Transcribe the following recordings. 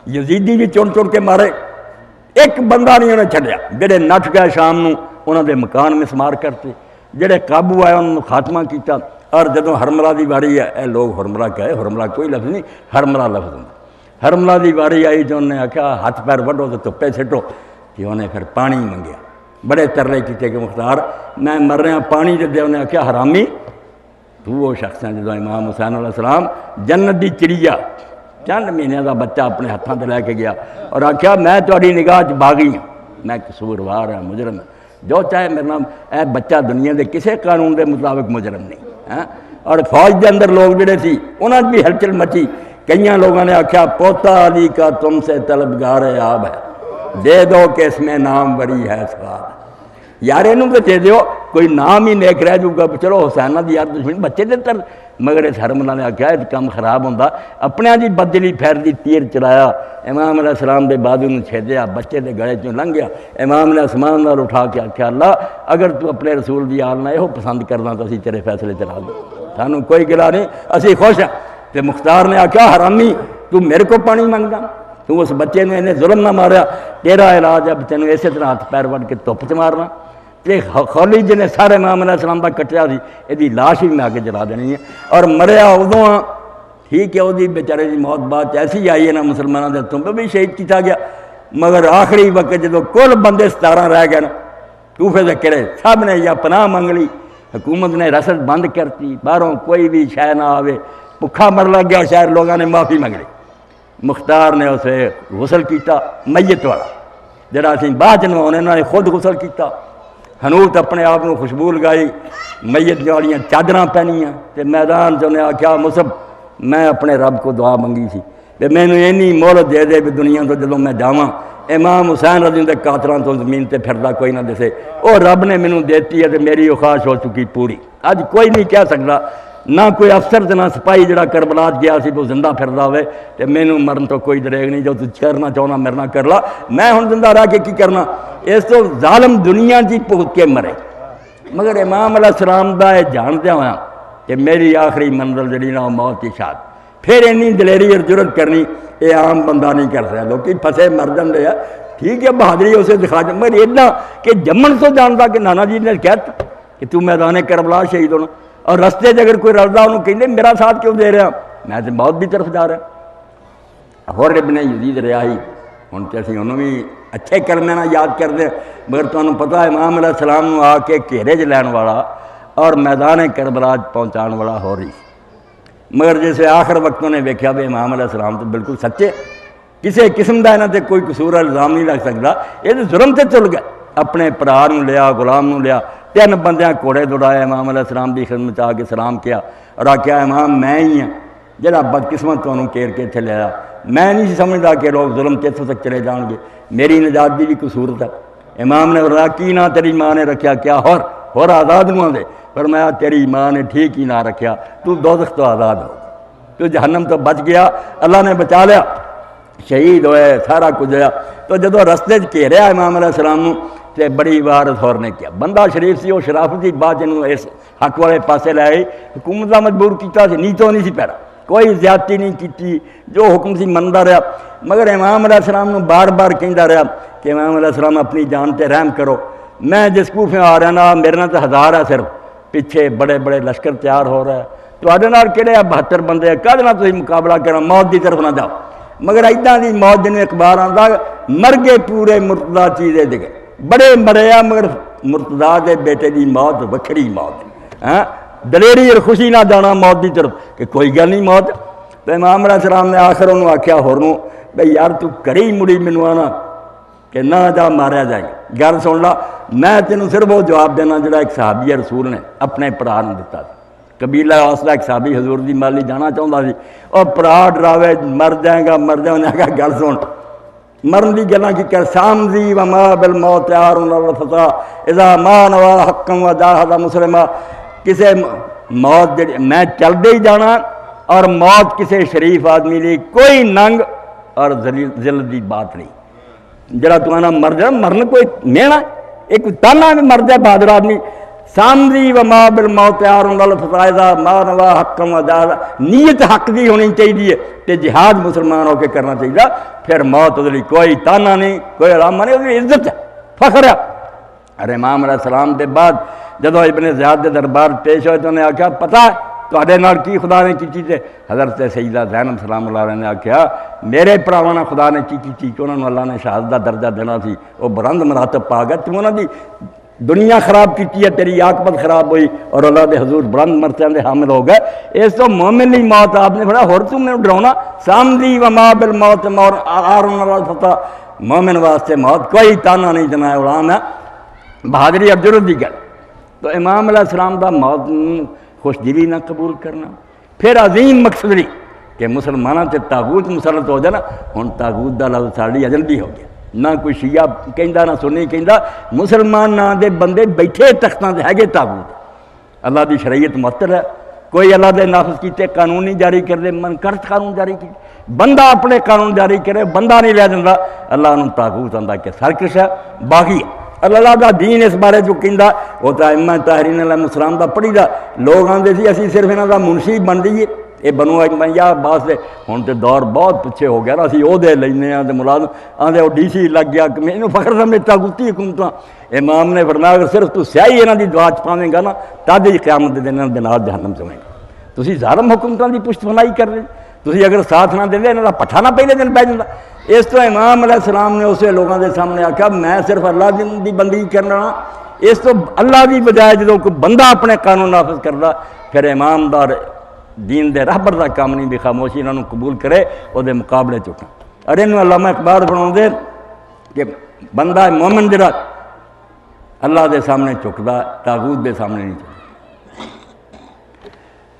یزیدی بھی چن چن کے مارے، ایک بندہ نہیں انہیں چھڈیا۔ جڑے نٹ گئے شام نو انہوں دے مکان مسمار کرتے، جڑے قابو آئے انہوں نے خاتمہ کیتا۔ اور جدوں ہرملہ دی واری ہے، اے لوگ ہرملہ کہے، ہرملہ کوئی لفظ نہیں، ہرملہ لفظ ہوں۔ ہرملہ دی واری آئی جو انہوں نے آکھا ہاتھ پیر وڈو تو تپے سٹو، کہ انہیں پھر پانی منگیا، بڑے ترلے کیتے کہ مختار میں مر رہا پانی دے دے۔ انہیں آکھا حرامی تو وہ شخص ہیں جدوں امام حسین علیہ السلام جنت دی چڑیا چند مہینے دا بچہ اپنے ہاتھاں تے لے کے گیا اور آکھا میں تہاڈی نگاہ چ باغی ہوں، میں قصوروار ہوں، مجرم ہوں، جو چاہے میرے نام۔ اے بچہ دنیا دے کسے قانون دے مطابق مجرم نہیں۔ اور فوج دے اندر لوگ جڑے سی انہاں بھی ہلچل مچی، کئیاں لوگوں نے آکھا پوتا علی کا تم سے طلبگار آب ہے، دے دو کہ اس میں نام بری ہے سواد۔ یار انہوں تو دے دیو، کوئی نام ہی نیک رہ جاؤ گا، چلو حسینہ دی یار دشمن بچے دے تر۔ مگر اس ہرملہ نے آکھا یہ کام خراب ہوندہ، اپنے دی بدلی پھیر دی تیر چلایا، امام علیہ السلام دے بازو نے چھیدیا، بچے دے گڑے چوں لنگ گیا۔ امام نے آسمان نال اٹھا کے آکھا اللہ اگر تو اپنے رسول دی آل نہ یہ پسند کرنا تو اسی تیرے فیصلے چلا دو، سانوں کوئی گلا نہیں، اسی خوش ہیں۔ تے مختار نے آکھا حرامی تو میرے کو پانی منگدا، تو اس بچے نے انہیں ظلم نہ ماریا، تیرا علاج اب تینوں اسی طرح ہاتھ پیر وڑ کے دھپ چ مارنا۔ تے خولید جی نے سارے امام علیہ السلام کا کٹیا سی، یہ لاش بھی میں آگے جلا دینی ہے۔ اور مریا ادوں ٹھیک ہے، وہ بیچارے کی موت بات ایسی آئی ہے نا مسلمانوں کے ہاتھوں پہ بھی شہید کیا گیا، مگر آخری وقت جدو کل بندے 17 رہ گئے نا کوفے دے کرے سب نے یا پناہ منگ لی، حکومت نے رسد بند کرتی، باہروں کوئی بھی شے نہ آوے، بھکھا مر لگ گیا شہر، لوگوں نے معافی منگ لی۔ مختار نے اسے غسل کیتا میت والا جڑا سی بعد نوانے، انہوں نے خود غسل کیتا، حنوت اپنے آپ کو خوشبو لگائی، میت والیاں چادراں پہنیاں، تے میدان چ انہیں آکھیا مصب میں اپنے رب کو دعا منگی سی کہ مینوں اینی مہلت دے دے بھی دنیا تو جدوں میں جاواں امام حسین رضی اللہ عنہ قاتلاں تو زمین تے پھردا کوئی نہ دسے، او رب نے مینوں دیتی ہے تے میری خواہش ہو چکی پوری۔ اج کوئی نہیں کہہ سکدا، نہ کوئی افسر تے نہ سپاہی جڑا کربلا گیا سی تو زندہ پھردا ہوئے تے مینوں مرن تو کوئی دریغ نہیں، جو تو کرنا چاہنا میرے نال کر لا، میں ہن زندہ رہ کے کی کرنا، اس تو ظالم دنیا جی بھگت کے مرے۔ مگر امام علیہ السلام دا یہ جاندیا ہوا کہ میری آخری منزل جڑی نا موت کی شاد، پھر اینی دلیری اور جرت کرنی یہ عام بندہ نہیں کر سکتا، لوگ پھسے مر جاندے ہیں، ٹھیک ہے بہادری اسے دکھا دیں، مگر اتنا کہ جمن تو جانتا کہ نانا جی نے کہتا کہ تو میدان کربلا شہید ہونا، اور رستے اگر کوئی رلدا انہوں کہیں میرا ساتھ کیوں دے رہا، میں تو موت بھی طرف جا رہا۔ اور ابن یزید ریاہی ہوں تو اسی انہوں بھی اچھے کلمے نہ یاد کر دیں، مگر تمہیں پتہ ہے امام علیہ السلام آ کے گھیرے چ لین والا اور میدان کربلا پہنچان والا ہو رہی، مگر جیسے آخر وقت نے ویکھیا بھی امام علیہ السلام تو بالکل سچے، کسی قسم کا یہاں تے کوئی قصور الزام نہیں لگ سکتا، یہ تو ظلم تے چل گئے، اپنے پرا نو لیا، غلام نو لیا، 3 بندیاں گھوڑے دوڑائے، امام علیہ السلام کی خدمت آ کے سلام کیا اور آکھیا امام میں ہی ہوں جڑا بدقسمت تمہیں کیر کے اتنے لیا، میں نہیں سمجھتا کہ لوگ ظلم کتوں تک چلے جان گے، میری نجات کی بھی قصور تھا۔ امام نے فرمایا کی نہ تیری ماں نے رکھیا، کیا ہور آزاد نو دے، فرمایا تیری ماں نے ٹھیک ہی نہ رکھیا، تو دوزخ تو آزاد ہو، تو جہنم تو بچ گیا، اللہ نے بچا لیا، شہید ہوئے، سارا کچھ ہوا۔ تو جدو رستے گھیریا امام علیہ السلام نو تے بڑی عبارت ہور نے کیا، بندہ شریف سی، وہ شرافتی بات جنوں اس حق والے پاسے لے آئی، حکومت کا مجبور کیتا سی، نیتوں نہیں سی پیرا، کوئی زیادتی نہیں کی، جو حکم سی منتا رہا، مگر امام علیہ السلام نو بار بار کہندا رہا کہ امام علیہ السلام اپنی جان تے رحم کرو، میں جس کوفے آ رہا نا میرے نال تو 1000 ہے، صرف پیچھے بڑے بڑے لشکر تیار ہو رہا ہے، تواڈے نال کہڑے 72 بندے، کدے نال تسی مقابلہ کرنا، موت دی طرف نہ جاؤ۔ مگر ایداں دی موت جنوں اخبار آندا مر گئے پورے مرتضیٰ چیزے دے گئے، بڑے مرے آ مگر مرتضیٰ دے بیٹے دی موت وکھری موت، دلیری اور خوشی نہ جانا موت دی طرف کہ کوئی گل نہیں موت۔ تو امام علیہ السلام نے آخر انہوں آکھیا ہورنوں بھئی یار تو کری مڑی مینوں آنا کہ نہ جا ماریا جائے گا، گل سن لا، میں تینوں صرف وہ جواب دینا جڑا ایک صحابی رسول نے اپنے پرا نوں دتا سی، قبیلہ اسدا ایک صحابی حضور دی مالی جانا چاہتا سی، اور پرا ڈراوے مر جائے گا مر جائے، انہیں کہا گل سن، مرن دی گلاں کی کر سامزی وما بالموت یارون الفتا اذا ما نوا حقا و جاہد مسلمہ، کسے موت جڑی میں چل دے ہی جانا، اور موت کسے شریف آدمی لی کوئی ننگ اور ذلت دی بات نہیں، جڑا تو آنا مر جائے، مرن کوئی مینا ایک تانا میں مر جائے بہادر آدمی، سامری و ما بالموت عارن والفسائدہ ما نوا حقم و دادا، نیت حق دی ہونی چاہیے تے جہاد مسلمان ہو کے کرنا چاہیے، پھر موت ادھر کوئی تانا نہیں، کوئی علامہ نہیں، ادھر عزت ہے، فخر ہے۔ اور امام علیہ السلام دے بعد جدو ابن زیاد دے دربار پیش ہوئے تو انہیں آکھا پتہ ہے تواڈے نال کی خدا نے کی چیز ہے؟ حضرت سیدہ زینب سلام اللہ علیہ نے آکھا میرے پراوانا خدا نے کی کہ انہوں نے اللہ نے شہادت دا درجہ دینا سی، وہ بلند مراتب پا گیا، تو انہوں نے دنیا خراب کی ہے، تیری عاقبت خراب ہوئی اور اللہ دے حضور بلند مرتبے دے حامل ہو گئے۔ اس تو مومن نہیں موت آپ نے پڑھا اور تم نے ڈراؤنا سامری و ما بالموت مور عارن والفتح، مومن واسطے موت کوئی تانا نہیں جنایا غلام ہے، بہادری اور جرت دی گل۔ تو امام علیہ السلام دا موت خوش دلی نہ قبول کرنا، پھر عظیم مقصد نہیں کہ مسلمانوں سے تاغوت مسلط ہو جائے نا، ہن تاغوت دا لفظ ساڑی اجنبی ہو گیا، نہ کوئی شیعہ کہندا نہ سنی کہندا، مسلمان نہ دے بندے بیٹھے تختاں تے ہے تاغوت، اللہ دی شریعت معطل ہے، کوئی اللہ دے نافذ کیتے قانون نہیں جاری کر دے، منکرت قانون جاری کی، بندہ اپنے قانون جاری کرے، بندہ نہیں لے جاندا، اللہ انہوں تاغوت آندا کہ سرکش ہے، باغی ہے۔ اللہ دا دین اس بارے جو کہندا وہ تو ائمہ طاہرین علیہ السلام دا پڑھی دا، لوگ آندے سی اسی صرف انہاں دا منشی بن جائیے، یہ بنو امیہ عباس دے ہن تے دور بہت پیچھے ہو گیا نا، اسی عہدے لینے تے ملازم آندے وہ ڈی سی لگ گیا، اینوں فخر سمجھ تاغوتی حکومتاں۔ امام نے فرمایا اگر صرف تو سیاہی انہاں دی دعا چ پاویں گا نا تد ہی قیامت دے دن دے نال جہنم چ ہوے گا۔ تسی ظالم حکومتاں دی پشت پناہی کر رہے، تسی اگر ساتھ نہ دیندے انہاں دا پٹھا نہ پہلے دن پہ جاندا۔ اس تو امام علیہ السلام نے اسے لوگوں کے سامنے آکھا میں صرف اللہ دی بندگی کرنا، اس تو اللہ دی بجائے جدوں کوئی بندہ اپنے قانون نافذ کردا پھر امام دار دین دے رہبر دا کام نہیں بھی خاموشی انہوں قبول کرے وہ دے مقابلے چکا۔ اور انہوں علامہ اقبال بنا دے کہ بندہ مومن جڑا اللہ دے سامنے چکدا، تاغوت دے سامنے نہیں چکدا۔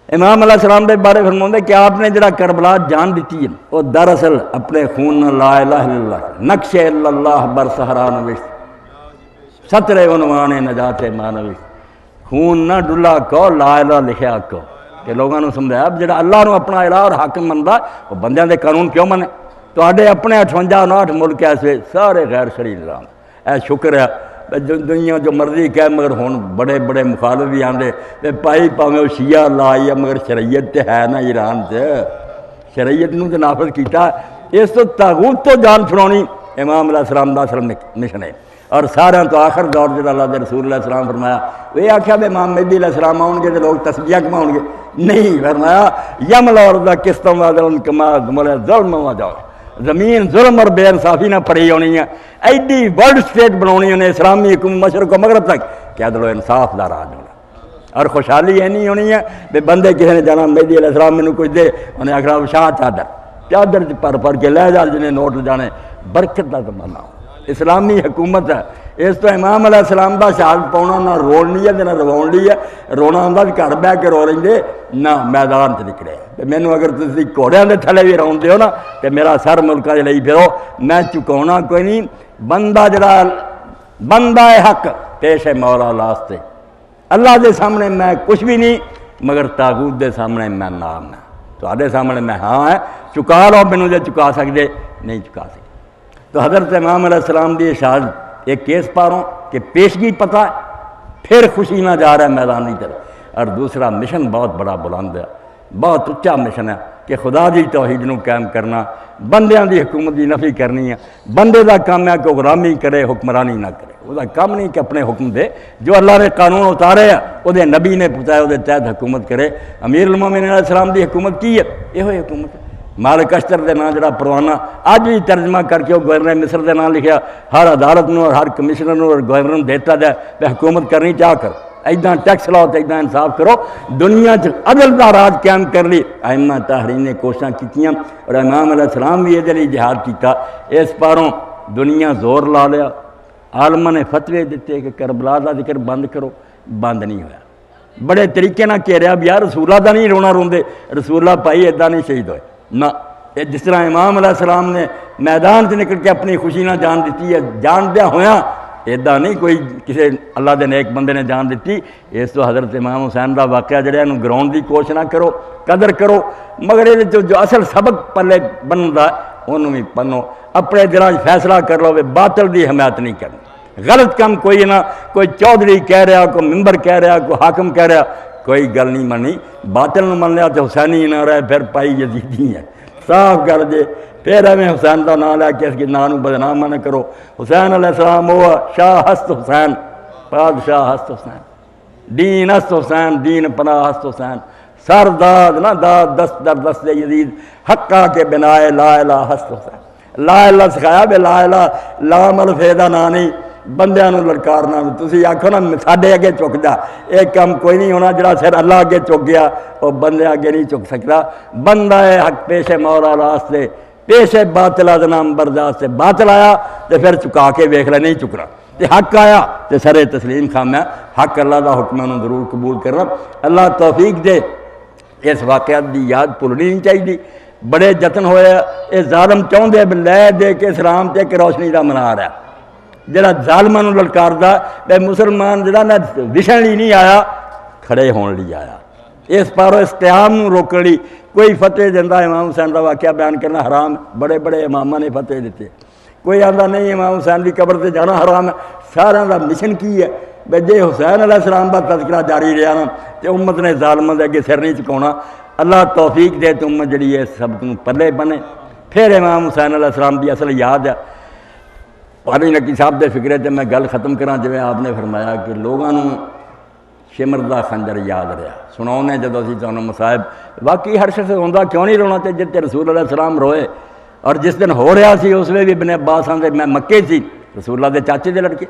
امام علیہ السلام دے بارے فرماتے کہ آپ نے جڑا کربلا جان دیتی ہے وہ دراصل اپنے خون لا الہ الا اللہ نقش الا اللہ بر صحرا نوشت ستر عنوان نجات ماں نوشت، خون نہ ڈلا کو لا الہ لکھیا کو، کہ لوگوں نے سمجھایا جڑا اللہ نو اپنا الہ اور حاکم مندا وہ بندیاں دے قانون کیوں منے؟ تواڈے اپنے 58-59 ملک ایسے سارے غیر شرعی نظام، اے شکر ہے دنیا جو مرضی کہہ مگر ہون بڑے بڑے مخالف بھی آندے تے پائی پاویں شیعہ لائی ہے مگر شریعت تے ہے نا ایران تے، شریعت نو تے نافذ کیتا، اس تو تاغوت تو جان چھڑانی امام علیہ السلام دا اصل مشن ہے۔ اور سارے تو آخر دور جڑا اللہ دے رسول علیہ السلام فرمایا وہ آکھیا بے امام مہدی علیہ السلام آؤں گے تو لوگ تسبیح کماؤں گے، نہیں، فرمایا یمل الارض قسطا وعدلا کما مل ظلم و جور، زمین ظلم اور بے انصافی نہ پڑی ہونی ہے، ایڈی ورلڈ اسٹیٹ بنانی انہیں اسلامی حکومت مشرق و مغرب تک کہ عدل و انصاف دا راج ہونا، اور خوشحالی یہ نہیں ہونی ہے بے بندے کسی نے جانا مہدی علیہ السلام میں کچھ دے انہیں آخر شاہ چادر پر کے لے جا جنہیں نوٹ جانے، برکت دا زمانہ ہو، اسلامی حکومت ہے۔ اس تو امام علیہ السلام دا شہادت پاؤنا نہ رولنی ہے نہ رواؤن لی ہے، رونا ہوندا گھر بہ کے رو رہے نہ میدان چ نکلے، مینوں اگر تسی گھوڑیاں دے تھلے بھی راؤن دیو نا تے میرا سر ملکاں دے لئی پھرو، میں چکاونا کوئی نہیں، بندہ جڑا بندہ حق پیش ہے مولا واسطے، اللہ دے سامنے میں کچھ بھی نہیں مگر تاغوت دے سامنے میں نام ہے، تواڈے سامنے میں ہاں ہے، چکا لو مینوں جے چکا سکدے نہیں چکا سکدے۔ تو حضرت امام علیہ السلام دی شہادت ایک کیس پاروں کہ پیشگی پتہ ہے، پھر خوشی نہ جا رہا ہے میدانی طرف، اور دوسرا مشن بہت بڑا بلند ہے، بہت اچھا مشن ہے کہ خدا دی توحید نو قائم کرنا، بندیاں دی حکومت دی نفی کرنی ہے، بندے دا کام ہے کہ غلامی کرے حکمرانی نہ کرے، وہ دا کام نہیں کہ اپنے حکم دے، جو اللہ نے قانون اتارے ہے وہ دے نبی نے پتایا وہ دے تحت حکومت کرے۔ امیر المومنین علیہ السلام دی حکومت کی ہے، یہ ہوئی حکومت ہے، مالک اشتر دے نام جڑا پروانہ اج بھی ترجمہ کر کے وہ گورنر مصر دے نام لکھیا، ہر عدالت نو اور ہر کمشنر نو اور گورنر نو دیتا ہے کہ حکومت کرنی چاہ کر، ایداں ٹیکس لاؤ تے ایداں انصاف کرو، دنیا چ عدل دا راج قائم کر لی۔ ائمہ طاہرین نے کوششاں کیتیاں اور امام علیہ السلام بھی یہ جہاد کیتا، اس پاروں دنیا زور لا لیا، عالماں نے فتوے دیتے کہ کربلا دا ذکر بند کرو، بند نہیں ہویا، بڑے طریقے نہ کہہ رہا بھی یار رسول اللہ دا نہیں رونا روندے، رسول اللہ پائی ایداں نہیں شہید ہوئے نہ، جس طرح امام علیہ السلام نے میدان سے نکل کے اپنی خوشی نہ جان دیتی ہے، جان دیا ہویا ایدہ نہیں کوئی کسی اللہ دے نیک بندے نے جان دیتی۔ اس تو حضرت امام حسین دا واقعہ جڑا انہوں گراؤنڈ دی کوشش نہ کرو، قدر کرو، مگر یہ جو اصل سبق پلے بندا انہوں بھی پنو، اپنے دلاں فیصلہ کر لو باطل دی حمایت نہیں کرنی، غلط کام کوئی نہ، کوئی چودھری کہہ رہا، کوئی ممبر کہہ رہا، کوئی حاکم کہہ رہا، کوئی گل نہیں منی، باطل نو من لیا تو حسینی نہ رہے پھر پائی یزیدی ہے، صاف کر دے۔ پھر ہمیں حسین کا نام لے کے اس کے نام بدنام نہ کرو۔ حسین علیہ السلام وہ شاہ ہست حسین، بادشاہ ہست حسین، دین ہست حسین، دین پناہ ہست حسین، سر داد نہ داد دست در دست یزید، حقا کے بنائے لا الہ ہست حسین۔ لا الہ سکھایا بے لا الہ لام الفیدہ نہ نہیں، بندیاں نو للکارنا۔ تسی آکھو نا ساڈے اگے چک جا، ایک کام کوئی نہیں ہونا جڑا سر اللہ اگے چک گیا وہ بندے اگے نہیں چک سکتا۔ بندہ ہے حق پیش مولا راستے، پیش باطل ادنام برداشت سے، باطل آیا تو پھر چکا کے ویکھ لے، نہیں چکنا، تے حق آیا تے سر تسلیم خامیا، حق اللہ دا حکم نو ضرور قبول کرنا۔ اللہ توفیق دے۔ اس واقعات دی یاد بھولنی نہیں چاہیے، بڑے جتن ہوئے، یہ ظالم چاہتے لے دے کے اسلام تے ایک روشنی دا منا رہا، جڑا ظالماں نو للکاردا بے مسلمان جڑا نہ وشن لی نہیں آیا، کھڑے ہون لی آیا، اس پارو اس قیام نو روکن لی۔ کوئی فتح دیندہ امام حسین دا واقعہ بیان کرنا حرام، بڑے بڑے اماماں نے فتح دیتے، کوئی آندا نہیں امام حسین دی قبر تے جانا حرام ہے۔ سارا دا مشن کی ہے بے جے حسین علیہ السلام دا تذکرہ جاری رہا نا تے امت نے ظالماں دے اگے سر نہیں چکاونا۔ اللہ توفیق دے تو امت جڑی ہے سب کو پلے بنے۔ پھر امام حسین علیہ السلام دی اصل یاد ہے۔ پانی نقی صاحب دے فکرے تے میں گل ختم کراں، جویں آپ نے فرمایا کہ لوگاں نوں شمر دا خنجر یاد رہا، سناؤنے جدوں اسی تانوں مصائب، واقعی ہر شخص ہوندا کیوں نہیں رونا تے جتے رسول اللہ السلام روئے۔ اور جس دن ہو رہا سی اس ویلے بھی ابن عباس آندے میں مکے سی، رسول اللہ دے چاچے دے لڑکے،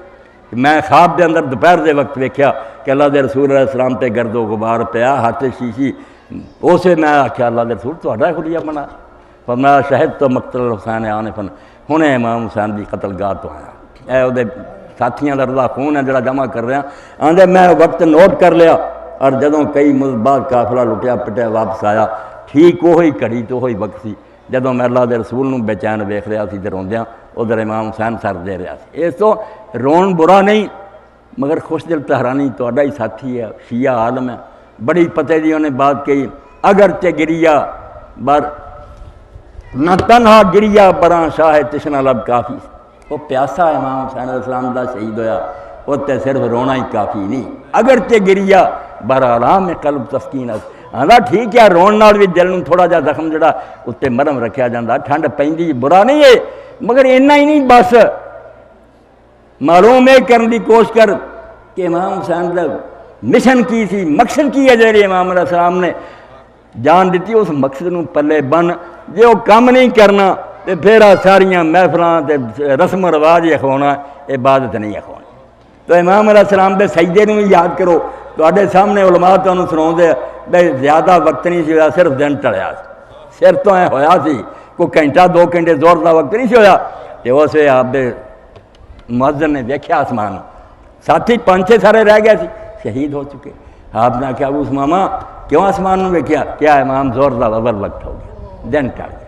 میں خواب دے اندر دوپہر دے وقت ویکھیا کہ اللہ دے رسول علیہ السلام تے گرد و غبار پیا، ہاتھ شیشی، اسے میں آکھیا اللہ دے رسول تہاڈا خلیہ بنا، فرمایا شہد تو مقتل حسین آنفن، ہنے امام حسین دی قتل گاہ تو آیا، اے او دے ساتھیاں دا رضا خون ہے جڑا جمع کر رہا، آندے میں وقت نوٹ کر لیا، اور جدوں کئی بعد قافلہ لٹیا پٹیا واپس آیا، ٹھیک وہی گھڑی تو وہی وقت سی جدوں میں اللہ دے رسول نوں بے چین ویکھ رہا سی تے روندیاں ادھر امام حسین سر دے رہا سی۔ اس تو رون برا نہیں مگر خوش دل تہرانی تہاڈا ہی ساتھی ہے، شیعہ عالم ہے، بڑی پتہ دی انہیں بات کہی، اگرچہ گریا بر نہ تنہا گریا براں شاہ تشنا لب کافی، وہ پیاسا امام حسین علیہ السلام دا شہید ہویا، وہ تے صرف رونا ہی کافی نہیں، اگرچہ گریا بر آرام قلب تسکین اس، آندا ٹھیک ہے رون نال بھی دل نوں تھوڑا جا زخم جڑا اتنے مرم رکھیا جاندا، ٹھنڈ پیندی برا نہیں ہے، مگر اتنا ہی نہیں بس معلوم ہے کرنے کی کوشش کر کہ امام حسین دا مشن کی سی، مقصد کی ہے جڑے امام علیہ السلام نے جان دیتی، اس مقصد نوں پلے بن، جے وہ کام نہیں کرنا تے پھر ساریاں محفلاں تے رسم و رواج ہی اخوانا، عبادت نہیں اخوانی۔ تو امام علیہ السلام دے سجدے نوں یاد کرو، تواڈے سامنے علماء تانوں سناؤندے بے زیادہ وقت نہیں سی ہویا، صرف دن ٹلیا سر تو اے ہویا سی، کوئی گھنٹہ دو گھنٹے زور دا وقت نہیں سی ہویا، تے اس ویلے آپ دے مؤذن نے دیکھا آسمان، ساتھی 5-6 سارے رہ گئے سی، شہید ہو چکے۔ آپ نے کہا ابو اسمامہ کیوں آسمان نو ویکھیا؟ کیا امام زور دا اول وقت ہو گیا، دن ٹل گیا۔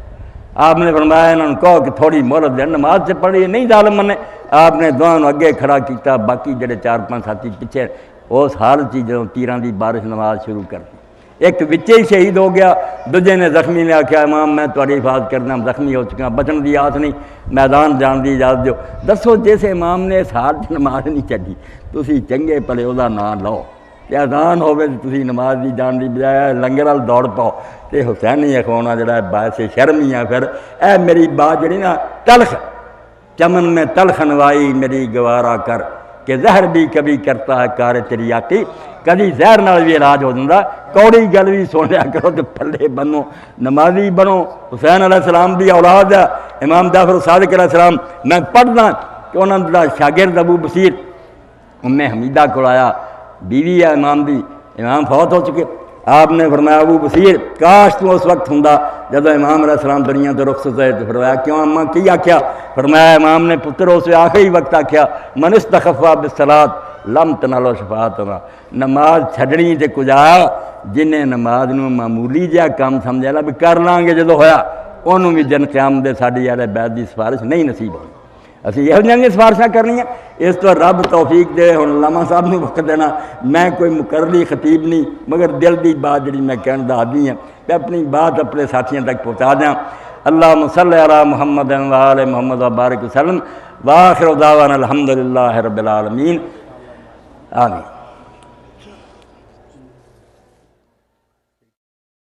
آپ نے فرمایا انہوں نے کہو کہ تھوڑی مہلت دین، نماز سے پڑھی نہیں ظالم نے، آپ نے دونوں اگے کھڑا کیتا، باقی جڑے 4-5 ساتھی پیچھے، اس حال چی جدوں تیراں دی بارش نماز شروع کر دی، ایک وچے ہی شہید ہو گیا، دوجے نے زخمی نے آخیا امام میں تہاڈی حفاظت کرنا، زخمی ہو چکا، بچن دی آس نہیں، میدان جان دی اجازت دیو۔ دسو جس امام نے اس حال چ نماز نہیں چڈی، تسی چنگے پلے وہ نام لو، تے اذان ہوے تسی نماز دی جان دی بجائے لنگر وال دوڑ پاؤ، تے حسینی اخوانا جڑا ہے باعث شرم ہی ہے۔ پھر اے میری بات جڑی نا تلخ، چمن میں تلخ انوائی میری گوارا کر، کہ زہر بھی کبھی کرتا ہے کار تریاقی، کبھی زہر نال بھی علاج ہو جاتا، کوڑی گل بھی سن لیا کرو تو پلے بنو، نمازی بنو۔ حسین علیہ السلام دی اولاد ہے امام جعفر صادق علیہ السلام، میں پڑھدا کہ انہاں دا شاگرد ابو بصیر حمیدہ کو آیا، بیوی ہے امام دی، امام فوت ہو چکے، آپ نے فرمایا ابو بصیر کاش تو اس وقت ہوندا جدو امام علیہ السلام دنیا تو رخصت ہوئے، تو فرمایا کیوں اماں کی آکھیا؟ فرمایا امام نے پتر اس آخری وقت آکھیا من استخفا بالصلاۃ لم تنالو شفاعتنا، نماز چھڈنی تے کجا جنہیں نماز نو معمولی جہا کام سمجھا لا بھی کر لیں گے جدو ہویا، انہوں بھی جن قیام دے ساڈی اہل بیت دی سفارش نہیں نصیب ہونی، اسی یہ جہاں سفارشاں کرنی ہیں۔ اس تو رب توفیق دے، ہن علامہ صاحب نے وقت دینا، میں کوئی مقرری خطیب نہیں، مگر دل دی بات جڑی میں کہن دا عادی ہاں، میں اپنی بات اپنے ساتھیاں تک پہنچا دیں۔ اللہم صلی علی محمد و آل محمد و بارک وسلم، وآخر دعوانا الحمدللہ رب العالمین، آمین۔